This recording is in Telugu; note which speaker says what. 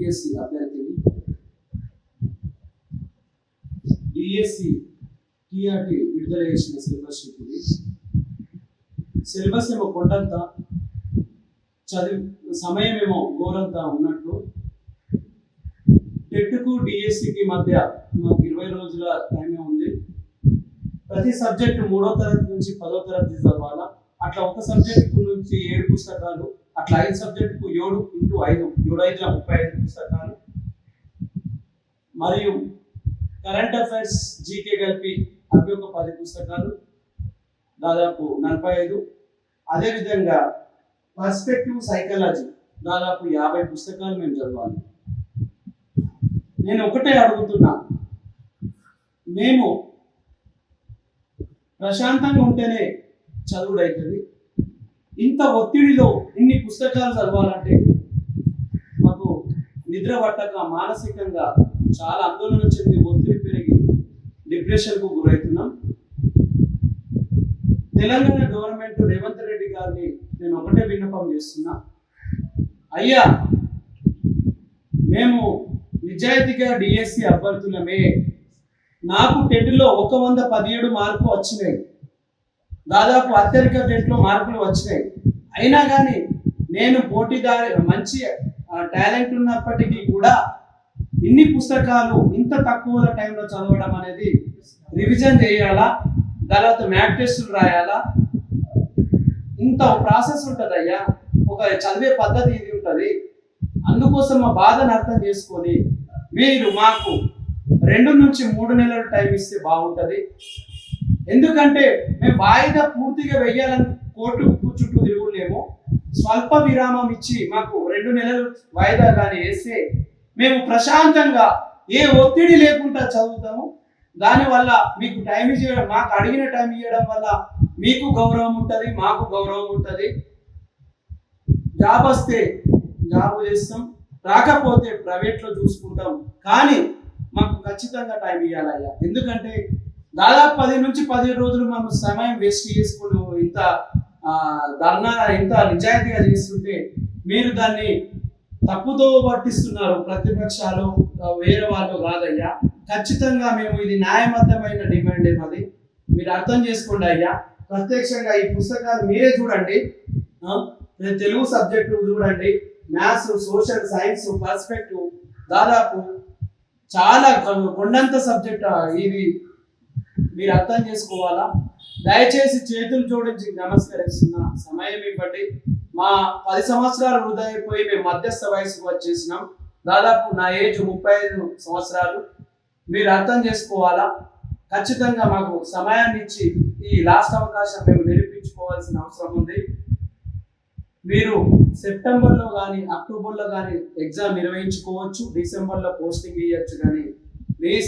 Speaker 1: డిఎస్సి అభ్యర్థిని. డిఎస్సి టీఆర్టీ విడుదల చేసిన సిలబస్ షీట్ ఇది. సిలబస్ ఏమో కొండంత, చదివి సమయం ఏమో గోరంతా ఉన్నట్టు. టెట్కు డిఎస్సికి మధ్య మాకు 20 రోజుల టైమే ఉంది. ప్రతి సబ్జెక్టు 3వ తరగతి నుంచి 10వ తరగతి చదవాలా. అట్లా ఒక సబ్జెక్టు నుంచి 7 పుస్తకాలు, అట్లా 5 సబ్జెక్టుకు 7 × 5 35 పుస్తకాలు, మరియు కరెంట్ అఫైర్స్ జీకే కలిపి అవి ఒక 10 పుస్తకాలు, దాదాపు 45. అదేవిధంగా పర్స్పెక్టివ్ సైకాలజీ దాదాపు 50 పుస్తకాలు మేము చదవాలి. నేను ఒకటే అడుగుతున్నా, మేము ప్రశాంతంగా ఉంటేనే చదువుడు అవుతుంది. ఇంత ఒత్తిడిలో ఇన్ని పుస్తకాలు చదవాలంటే మాకు నిద్ర పట్టక మానసికంగా చాలా ఆందోళన చెంది ఒత్తిడి పెరిగి డిప్రెషన్కు గురవుతున్నాం. తెలంగాణ గవర్నమెంట్ రేవంత్ రెడ్డి గారిని నేను ఒకటే విన్నపం చేస్తున్నా, అయ్యా మేము నిజాయితీగా డిఎస్సి అభ్యర్థులమే. నాకు టెట్లో 117 మార్కులు వచ్చినాయి, దాదాపు అత్యధిక టెట్లో మార్కులు వచ్చినాయి. అయినా కానీ నేను పోటీదారి మంచి టాలెంట్ ఉన్నప్పటికీ కూడా ఇన్ని పుస్తకాలు ఇంత తక్కువ టైంలో చదవడం అనేది, రివిజన్ చేయాలా, తర్వాత మ్యాథ్ టెస్టులు రాయాలా, ఇంత ప్రాసెస్ ఉంటుంది అయ్యా. ఒక చదివే పద్ధతి ఇది ఉంటుంది. అందుకోసం మా బాధను అర్థం చేసుకొని మీరు మాకు 2 నుంచి 3 నెలలు టైం ఇస్తే బాగుంటుంది. ఎందుకంటే మేము వాయిదా పూర్తిగా వెయ్యాలని కోర్టు చుట్టూ తిరుగులేము. స్వల్ప విరామం ఇచ్చి మాకు 2 నెలలు వాయిదా కానీ వేస్తే మేము ప్రశాంతంగా ఏ ఒత్తిడి లేకుండా చదువుతాము. దానివల్ల మీకు టైం ఇవ్వడం, మాకు అడిగిన టైం ఇవ్వడం వల్ల మీకు గౌరవం ఉంటుంది, మాకు గౌరవం ఉంటుంది. జాబ్ వస్తే జాబ్ చేస్తాం, రాకపోతే ప్రైవేట్లో చూసుకుంటాం. కానీ మాకు ఖచ్చితంగా టైం ఇవ్వాలయ్యా. ఎందుకంటే దాదాపు 10 నుంచి 15 రోజులు మనం సమయం వేస్ట్ చేసుకుని ఇంత ధర్నా ఇంత నిజాయితీగా చేస్తుంటే మీరు దాన్ని తప్పుదో పట్టిస్తున్నారు. ప్రతిపక్షాలు వేరే వాళ్ళు కాదయ్యా. ఖచ్చితంగా మేము ఇది న్యాయబద్ధమైన డిమాండ్ అది మీరు అర్థం చేసుకోండి అయ్యా. ప్రత్యక్షంగా ఈ పుస్తకాలు మీరే చూడండి, తెలుగు సబ్జెక్టు చూడండి, మ్యాథ్స్, సోషల్ సైన్స్, పర్స్పెక్టివ్, దాదాపు చాలా కొండంత సబ్జెక్ట్ ఇది మీరు అర్థం చేసుకోవాలా. దయచేసి చేతులు జోడించి నమస్కరిస్తున్నా, సమయం ఇవ్వండి. మా 10 సంవత్సరాలు వృధా అయిపోయి మేము మధ్యస్థ వయసుకు వచ్చేసినాం. దాదాపు నా ఏజ్ 35 సంవత్సరాలు. మీరు అర్థం చేసుకోవాలా. ఖచ్చితంగా మాకు సమయాన్ని ఇచ్చి ఈ లాస్ట్ అవకాశం మేము నిరూపించుకోవాల్సిన అవసరం ఉంది. మీరు సెప్టెంబర్లో కానీ అక్టోబర్లో కానీ ఎగ్జామ్ నిర్వహించుకోవచ్చు, డిసెంబర్లో పోస్టింగ్ ఇవ్వచ్చు. కానీ